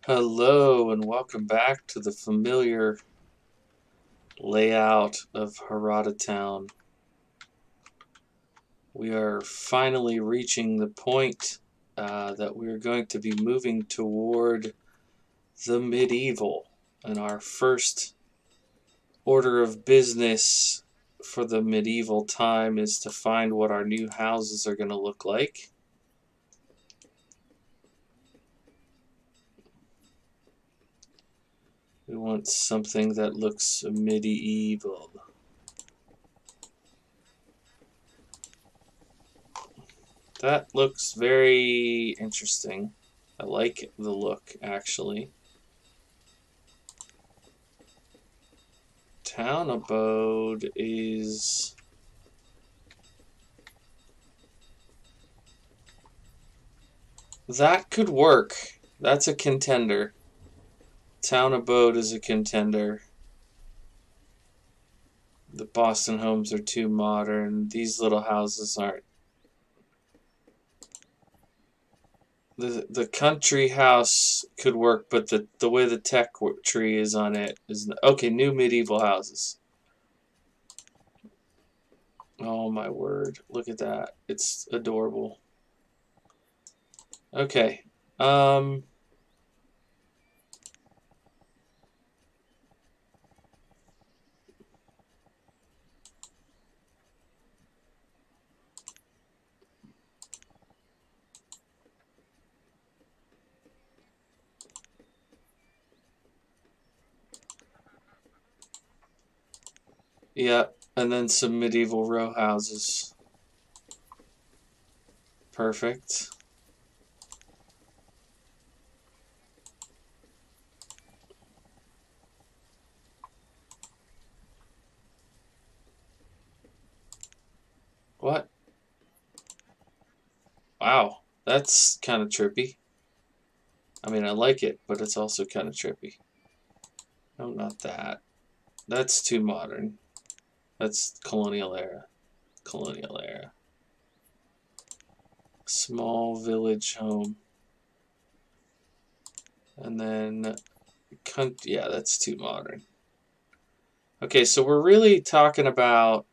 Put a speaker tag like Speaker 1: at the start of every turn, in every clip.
Speaker 1: Hello and welcome back to the familiar layout of Herodotown. We are finally reaching the point that we're going to be moving toward the medieval, and our first order of business for the medieval time is to find what our new houses are going to look like. We want something that looks medieval. That looks very interesting. I like the look, actually. Town abode is... That could work. That's a contender. Town abode is a contender. The Boston homes are too modern. These little houses aren't. The country house could work, but the way the tech tree is on it is... Okay, new medieval houses. Oh my word, look at that. It's adorable. Okay. Yeah, and then some medieval row houses. Perfect. What? Wow, that's kind of trippy. I mean, I like it, but it's also kind of trippy. No, not that. That's too modern. That's colonial era. Colonial era. Small village home. And then, yeah, that's too modern. Okay, so we're really talking about...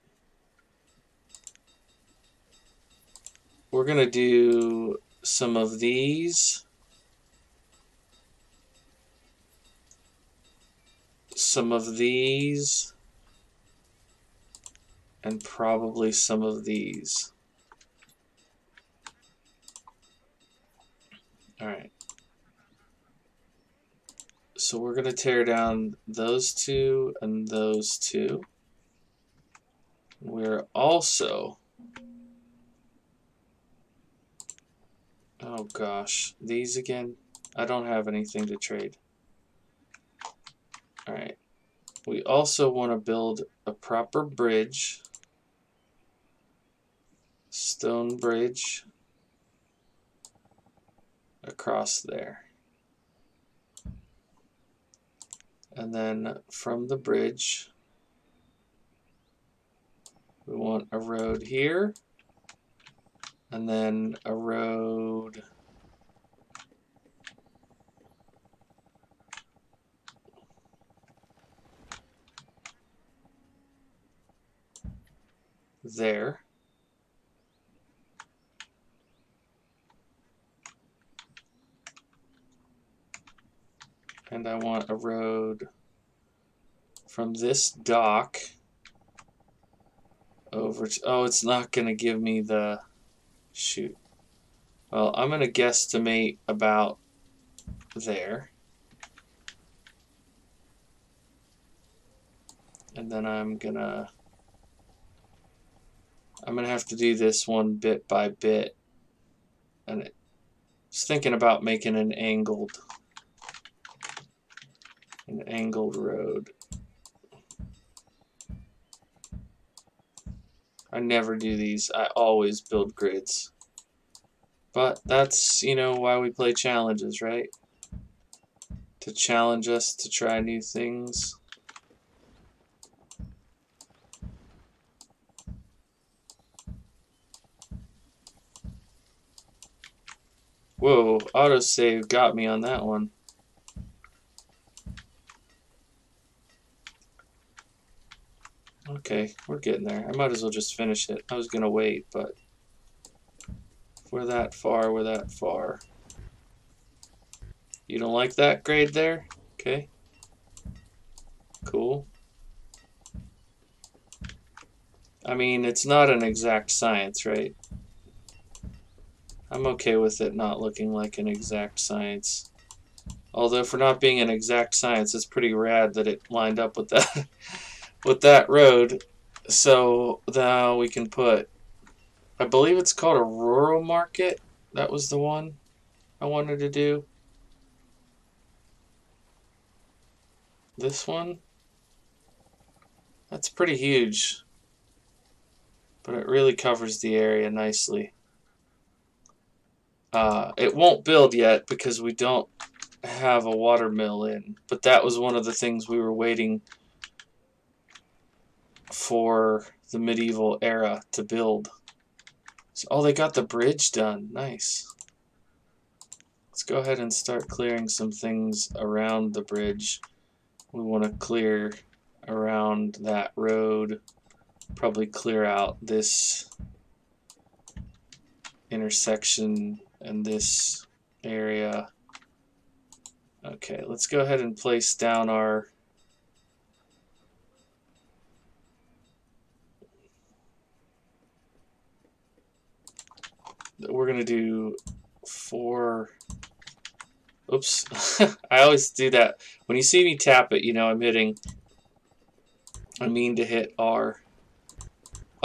Speaker 1: We're going to do some of these. Some of these. And probably some of these. Alright. So we're going to tear down those two and those two. We're also... Oh gosh, these again? I don't have anything to trade. Alright. We also want to build a proper bridge. Stone bridge. Across there. And then from the bridge, we want a road here. And then a road there. And I want a road from this dock over to... Oh, it's not going to give me the... Shoot. Well, I'm going to guesstimate about there. And then I'm going to have to do this one bit by bit. And I was thinking about making an angled road. I never do these. I always build grids. But that's, you know, why we play challenges, right? To challenge us to try new things. Whoa, autosave got me on that one. Okay, we're getting there. I might as well just finish it. I was gonna wait, but if we're that far, we're that far. You don't like that grade there? Okay. Cool. I mean, it's not an exact science, right? I'm okay with it not looking like an exact science. Although for not being an exact science, it's pretty rad that it lined up with that with that road. So now we can put, I believe it's called a rural market. That was the one I wanted to do. This one. That's pretty huge. But it really covers the area nicely. It won't build yet because we don't have a water mill in. But that was one of the things we were waiting for the medieval era to build. So, oh, they got the bridge done. Nice. Let's go ahead and start clearing some things around the bridge. We want to clear around that road. Probably clear out this intersection and this area. Okay, let's go ahead and place down our we're gonna do 4. Oops. I always do that. When you see me tap it, you know I mean to hit R.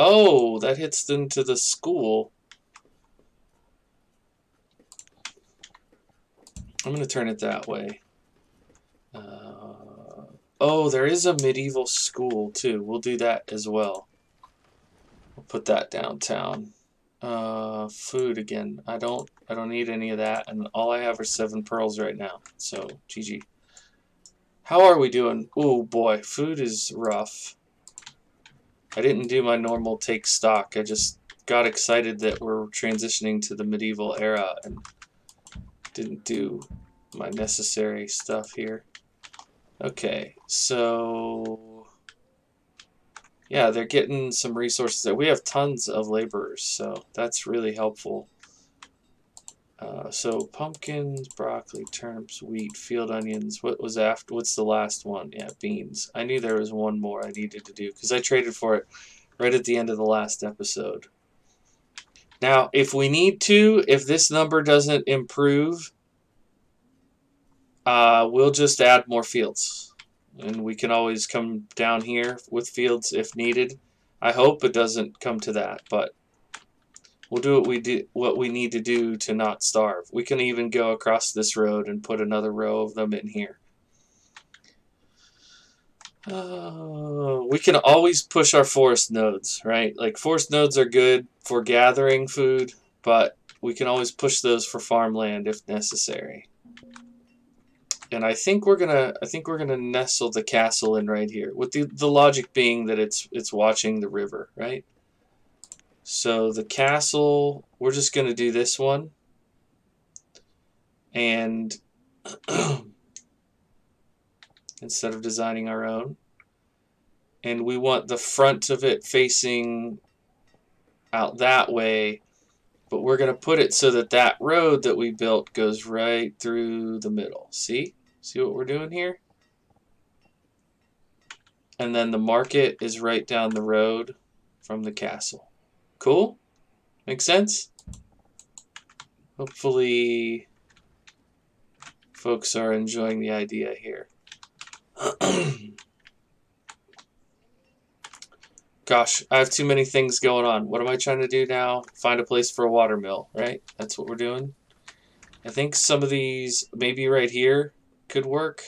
Speaker 1: Oh, that hits into the school. I'm going to turn it that way. Oh, there is a medieval school too. We'll do that as well. We'll put that downtown. Food again. I don't need any of that, and all I have are 7 pearls right now. So GG. How are we doing? Oh boy, food is rough. I didn't do my normal take stock. I just got excited that we're transitioning to the medieval era and didn't do my necessary stuff here. Okay, so yeah, they're getting some resources there. We have tons of laborers, so that's really helpful. So pumpkins, broccoli, turnips, wheat, field onions. What was after? What's the last one? Yeah, beans. I knew there was one more I needed to do because I traded for it right at the end of the last episode. Now, if we need to, if this number doesn't improve, we'll just add more fields. And we can always come down here with fields if needed. I hope it doesn't come to that, but we'll do what we need to do to not starve. We can even go across this road and put another row of them in here. We can always push our forest nodes, right? Like forest nodes are good for gathering food, but we can always push those for farmland if necessary. And I think we're gonna nestle the castle in right here, with the logic being that it's watching the river, right? So the castle, we're just gonna do this one, and instead of designing our own, and we want the front of it facing out that way, but we're gonna put it so that that road that we built goes right through the middle. See what we're doing here? And then the market is right down the road from the castle. Cool? Make sense? Hopefully folks are enjoying the idea here. Gosh, I have too many things going on. What am I trying to do now? Find a place for a water mill, right? That's what we're doing. I think some of these, maybe right here, could work.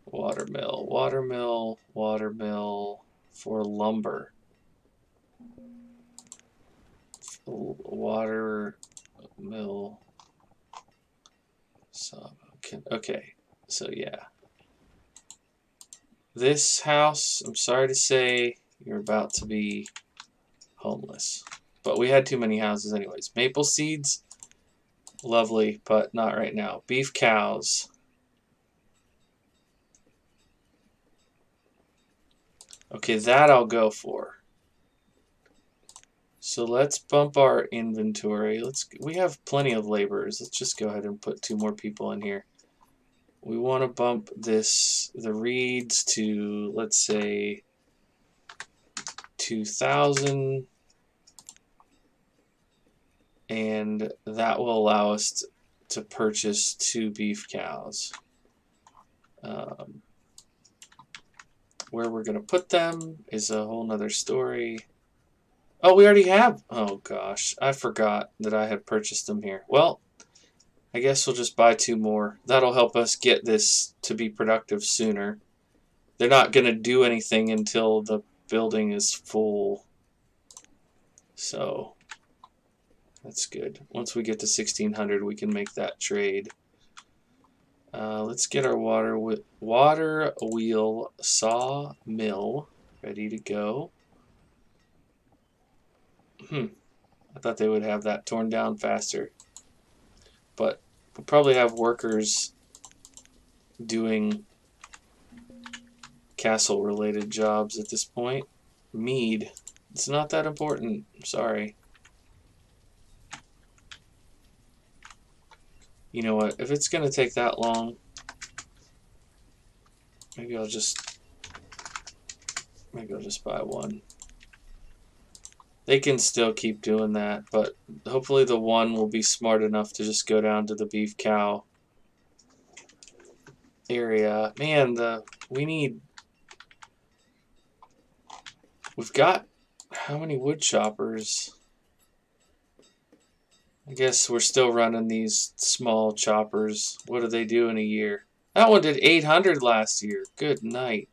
Speaker 1: Watermill, watermill, watermill for lumber. Watermill. Okay, so yeah. This house, I'm sorry to say, you're about to be homeless. But we had too many houses anyways. Maple seeds, lovely, but not right now. Beef cows. Okay, that I'll go for. So let's bump our inventory. We have plenty of laborers. Let's just go ahead and put 2 more people in here. We want to bump the reeds to, let's say, 2,000, and that will allow us to purchase 2 beef cows. Where we're going to put them is a whole nother story. Oh, we already have. Oh gosh, I forgot that I had purchased them here. Well, I guess we'll just buy 2 more. That'll help us get this to be productive sooner. They're not going to do anything until the building is full. So that's good. Once we get to 1600, we can make that trade. Let's get our water wheel saw mill ready to go. I thought they would have that torn down faster. But we'll probably have workers doing castle related jobs at this point. Mead. It's not that important. I'm sorry. You know what? If it's going to take that long, maybe I'll just buy 1. They can still keep doing that, but hopefully the 1 will be smart enough to just go down to the beef cow area. Man, we've got how many wood choppers? I guess we're still running these small choppers. What do they do in a year? That one did 800 last year. Good night.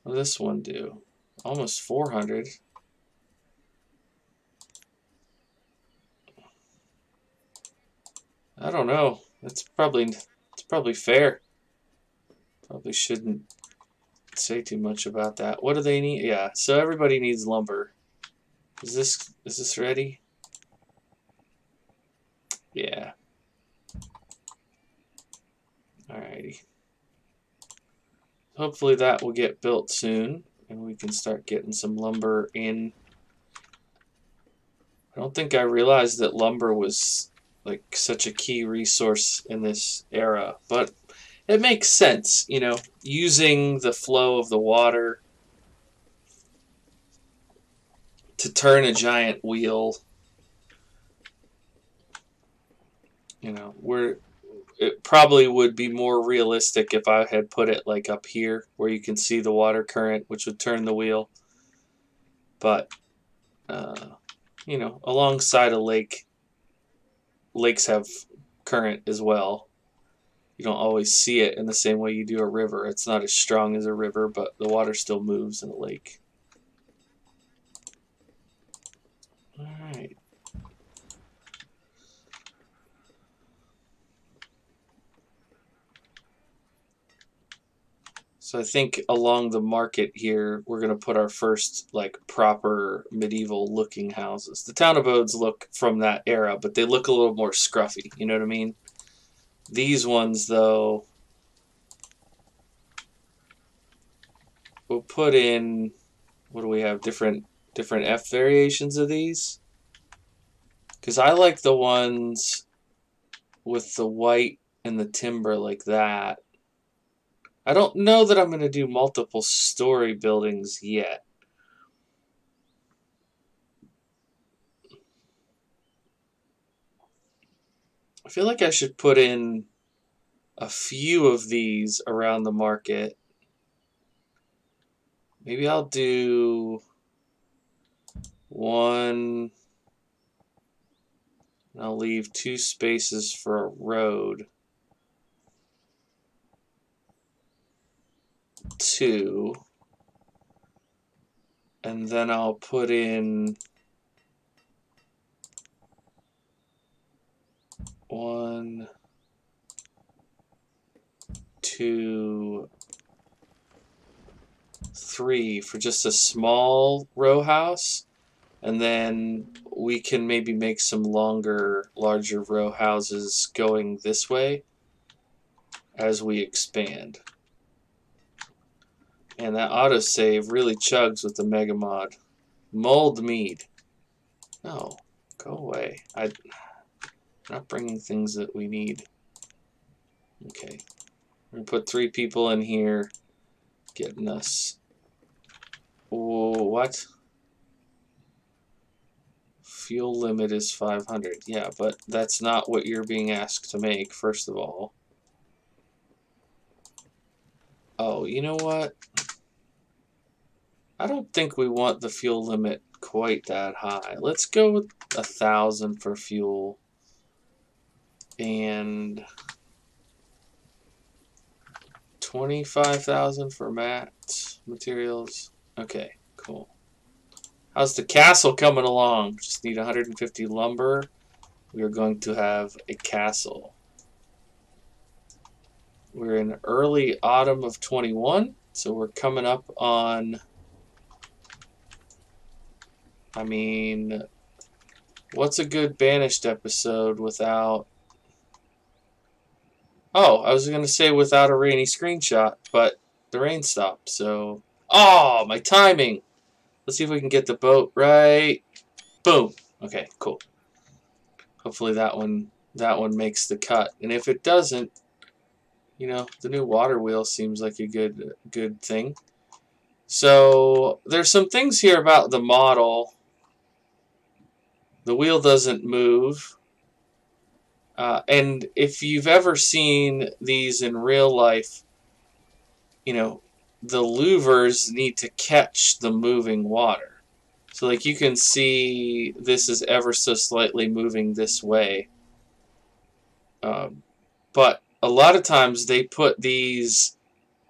Speaker 1: What does this one do? Almost 400. I don't know. It's probably fair. Probably shouldn't say too much about that. What do they need? Yeah, so everybody needs lumber. Is this ready? Yeah. Alrighty. Hopefully that will get built soon and we can start getting some lumber in. I don't think I realized that lumber was like such a key resource in this era, but it makes sense, you know, using the flow of the water to turn a giant wheel. You know, it probably would be more realistic if I had put it like up here where you can see the water current, which would turn the wheel. But you know, alongside a lake, lakes have current as well. You don't always see it in the same way you do a river. It's not as strong as a river, but the water still moves in a lake. Alright. So I think along the market here, we're going to put our first like proper medieval looking houses. The town abodes look from that era, but they look a little more scruffy. You know what I mean? These ones, though, we'll put in, what do we have? Different F variations of these? Because I like the ones with the white and the timber like that. I don't know that I'm going to do multiple story buildings yet. I feel like I should put in a few of these around the market. Maybe I'll do 1. And I'll leave 2 spaces for a road. 2. And then I'll put in 1, 2, 3 for just a small row house. And then we can maybe make some larger row houses going this way as we expand. And that autosave really chugs with the MegaMod. Mulled mead. No, go away. I'm not bringing things that we need. Okay. We're going to put 3 people in here. Getting us... Oh, what? Fuel limit is 500. Yeah, but that's not what you're being asked to make, first of all. Oh, you know what? I don't think we want the fuel limit quite that high. Let's go with 1,000 for fuel. And 25,000 for materials. Okay, cool. How's the castle coming along? Just need 150 lumber. We are going to have a castle. We're in early autumn of 21, so we're coming up on... I mean, what's a good Banished episode without... Oh, I was going to say without a rainy screenshot, but the rain stopped, so... Oh, my timing! Let's see if we can get the boat right. Boom! Okay, cool. Hopefully that one makes the cut. And if it doesn't, you know, the new water wheel seems like a good thing. So, there's some things here about the model. The wheel doesn't move. And if you've ever seen these in real life, you know, the louvers need to catch the moving water. So like you can see this is ever so slightly moving this way. But a lot of times they put these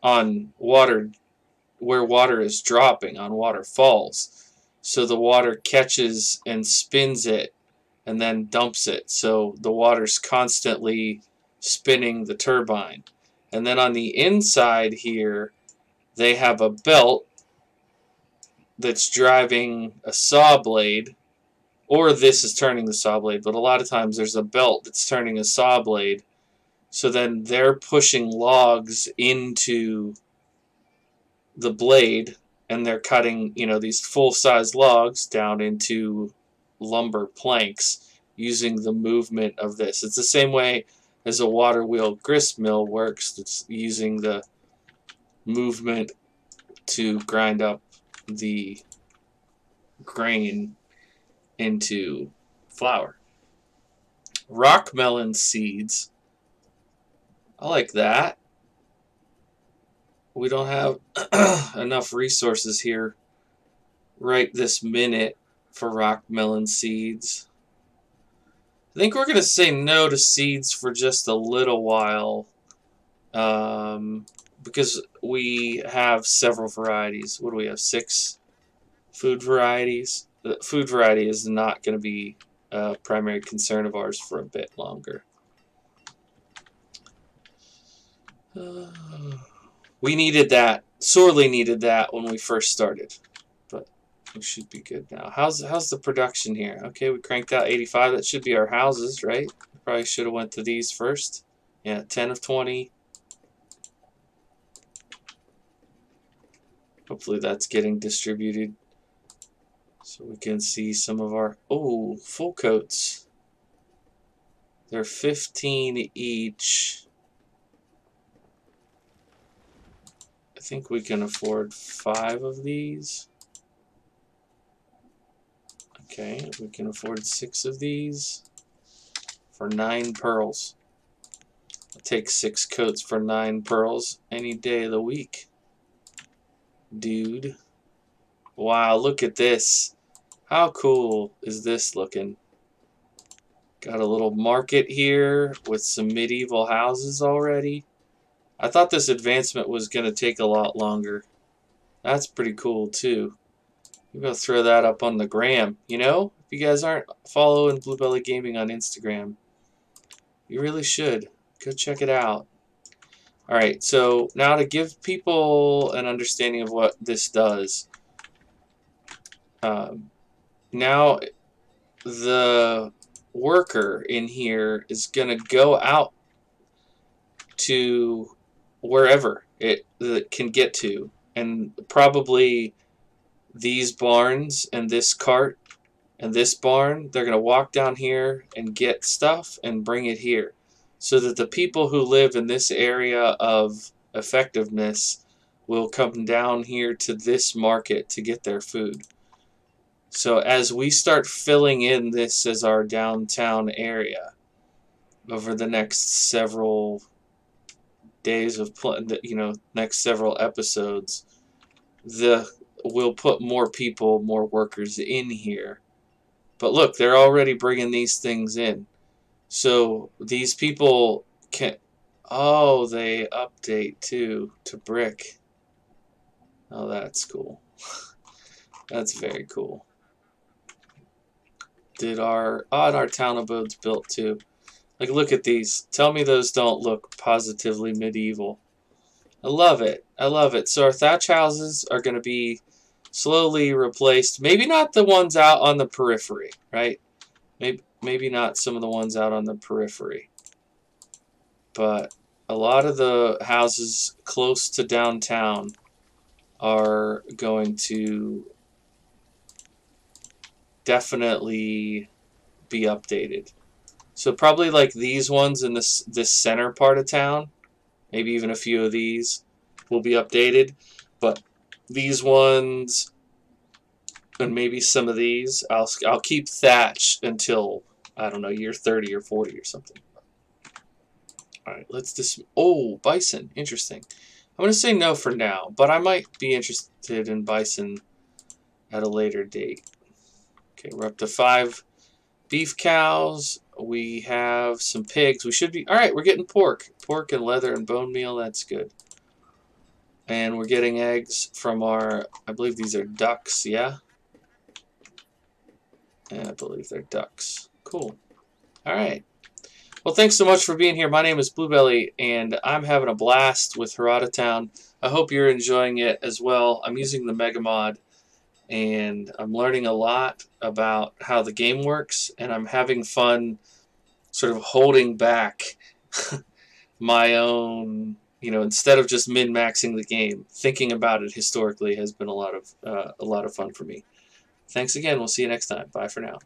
Speaker 1: on water where water is dropping, on waterfalls. So the water catches and spins it and then dumps it. So the water's constantly spinning the turbine. And then on the inside here, they have a belt that's driving a saw blade, or this is turning the saw blade, but a lot of times there's a belt that's turning a saw blade. So then they're pushing logs into the blade, and they're cutting, you know, these full-size logs down into lumber planks using the movement of this. It's the same way as a water wheel grist mill works. It's using the movement to grind up the grain into flour. Rock melon seeds. I like that. We don't have enough resources here right this minute for rock melon seeds. I think we're going to say no to seeds for just a little while because we have several varieties. What do we have? 6 food varieties. The food variety is not going to be a primary concern of ours for a bit longer. We needed that, sorely needed that when we first started, but we should be good now. How's the production here? Okay, we cranked out 85. That should be our houses, right? Probably should have went to these first. Yeah, 10 of 20. Hopefully that's getting distributed so we can see some of our... Oh, full coats. They're 15 each. I think we can afford 5 of these. Okay, we can afford 6 of these for 9 pearls. I'll take 6 coats for 9 pearls any day of the week. Dude. Wow, look at this. How cool is this looking? Got a little market here with some medieval houses already. I thought this advancement was going to take a lot longer. That's pretty cool, too. I'm going to throw that up on the gram. You know, if you guys aren't following Bluebelly Gaming on Instagram, you really should. Go check it out. Alright, so now to give people an understanding of what this does. Now the worker in here is going to go out to wherever it can get to, and probably these barns and this cart and this barn, they're going to walk down here and get stuff and bring it here, so that the people who live in this area of effectiveness will come down here to this market to get their food. So as we start filling in this as our downtown area over the next several days of next several episodes, we'll put more people, more workers in here. But look, they're already bringing these things in. So these people can, oh, they update too to brick. Oh, that's cool. That's very cool. And our town abode's built too. Like, look at these. Tell me those don't look positively medieval. I love it. I love it. So our thatch houses are going to be slowly replaced. Maybe not the ones out on the periphery, right? Maybe not some of the ones out on the periphery. But a lot of the houses close to downtown are going to definitely be updated. So probably like these ones in this center part of town, maybe even a few of these will be updated. But these ones and maybe some of these, I'll keep thatch until, I don't know, year 30 or 40 or something. All right, let's just, oh, bison, interesting. I'm going to say no for now, but I might be interested in bison at a later date. Okay, we're up to 5 beef cows. We have some pigs. We should be, all right, we're getting pork. Pork and leather and bone meal, that's good. And we're getting eggs from our, I believe these are ducks, yeah? And I believe they're ducks. Cool. All right. Well, thanks so much for being here. My name is Bluebelly, and I'm having a blast with Herodotown. I hope you're enjoying it as well. I'm using the MegaMod, and I'm learning a lot about how the game works, and I'm having fun sort of holding back my own, instead of just min-maxing the game, thinking about it historically has been a lot of fun for me. Thanks again. We'll see you next time. Bye for now.